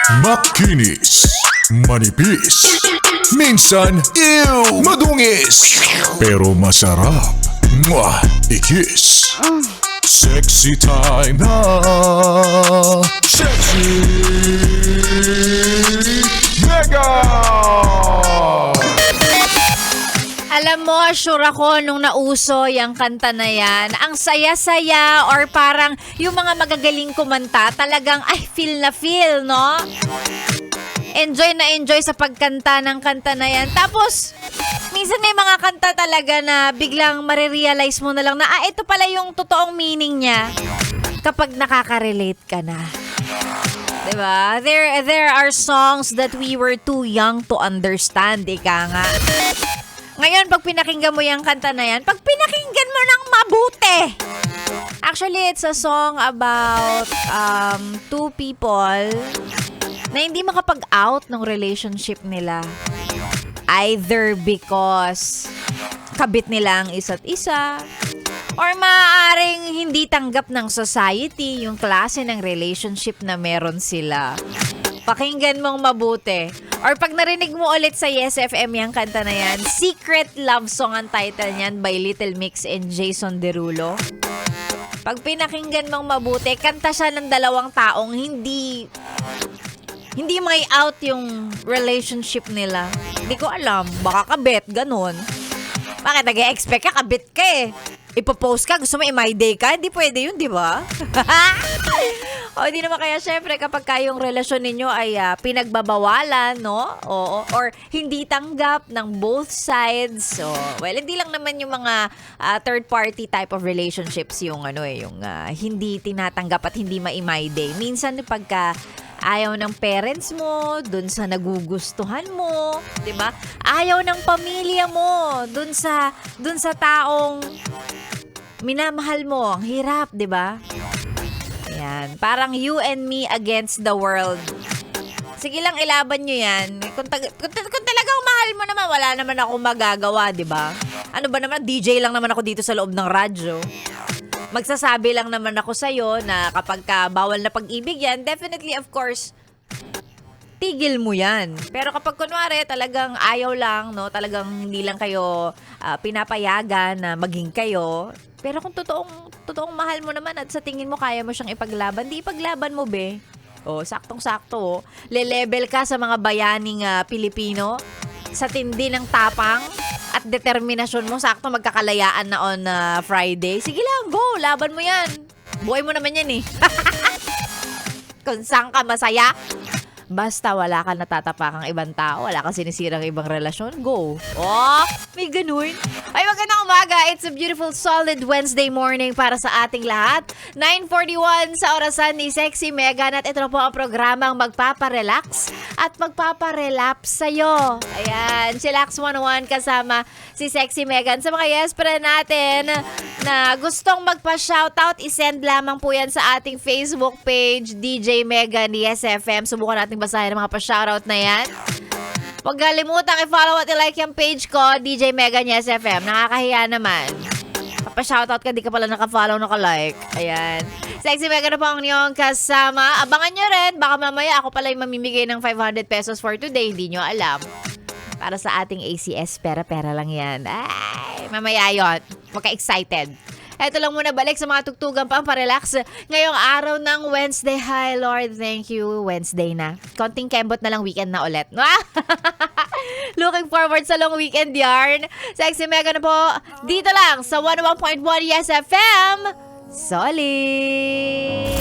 Makinis, manipis, minsan, madungis, pero masarap. Mwah! Ikis. Sexy time na. Sexy Mega! Alam mo, sure ako nung nauso yung kanta na yan, ang saya-saya or parang yung mga magagaling kumanta, talagang feel na feel, no? Enjoy na enjoy sa pagkanta ng kanta na yan. Tapos, minsan may mga kanta talaga na biglang marirealize mo na lang na, ito pala yung totoong meaning niya kapag nakaka-relate ka na. Diba? There are songs that we were too young to understand, ika nga. Ngayon, pag pinakinggan mo yung kanta na yan, pag pinakinggan mo ng mabuti. Actually, it's a song about two people na hindi makapag-out ng relationship nila. Either because kabit nila ang isa't isa, or maaaring hindi tanggap ng society yung klase ng relationship na meron sila. Pakinggan mong mabuti. Or pag narinig mo ulit sa Yes FM yung kanta na yan, Secret Love Song ang title niyan by Little Mix and Jason Derulo. Pag pinakinggan mong mabuti, kanta siya ng dalawang taong hindi may out yung relationship nila. Hindi ko alam. Baka kabit, ganun. Bakit nag-e-expect ka? Kabit ka eh. Ipopost ka, gusto mo i-my day ka? Hindi pwede yun, di ba? O, di naman kaya syempre kapag kayong relasyon ninyo ay pinagbabawalan, no? O, or hindi tanggap ng both sides. So, well, hindi lang naman yung mga third party type of relationships yung hindi tinatanggap at hindi ma-my day. Minsan pagka ayaw ng parents mo dun sa nagugustuhan mo, 'di ba? Ayaw ng pamilya mo dun sa taong minamahal mo. Ang hirap, 'di ba? Ayan, parang you and me against the world. Sige lang, ilaban nyo yan. Kung talagang mahal mo naman, wala naman ako magagawa, 'di ba? Ano ba naman, DJ lang naman ako dito sa loob ng radyo. Magsasabi lang naman ako sa'yo na kapag bawal na pag-ibig yan, definitely, of course, tigil mo yan. Pero kapag kunwari, talagang ayaw lang, no? Talagang hindi lang kayo pinapayagan na maging kayo. Pero kung totoong mahal mo naman at sa tingin mo kaya mo siyang ipaglaban, di ipaglaban mo, be. O, saktong-sakto. Le-level ka sa mga bayaning Pilipino, sa tindi ng tapang at determinasyon mo, sakto magkakalayaan na on Friday. Sige lang, go, laban mo yan. Buhay mo naman yan eh. Kung saan ka masaya, basta wala ka natatapakang ibang tao, wala kang sinisirang ibang relasyon, go. Oh, may ganun. Ay, magandang umaga. It's a beautiful, solid Wednesday morning para sa ating lahat. 9:41 sa orasan ni Sexy Megan at ito na po ang programang magpaparelax at magpaparelapse sa'yo. Ayan, Chillax 101 kasama si Sexy Megan. Sa mga yes para natin na gustong magpa-shoutout, isend lamang po yan sa ating Facebook page, DJ Megan Yes FM. Subukan natin basahin ang mga pa-shoutout na yan. Huwag kalimutang i-follow at i-like yung page ko, DJ Megan Yes FM. Nakakahiya naman. Pa-shoutout ka, di ka pala naka-follow, naka-like. Ayan. Sexy Megan na po ang inyong kasama. Abangan nyo rin. Baka mamaya ako pala yung mamimigay ng 500 pesos for today. Hindi nyo alam. Para sa ating ACS, pera-pera lang yan. Ay, mamaya yun. Magka-excited. Eto lang muna, balik sa mga tugtugan pang parelax. Ngayong araw ng Wednesday. Hi, Lord. Thank you. Wednesday na. Konting kembot na lang, weekend na ulit. Looking forward sa long weekend yarn. Sexy Mega na po. Dito lang sa 101.1 Yes FM. Solid!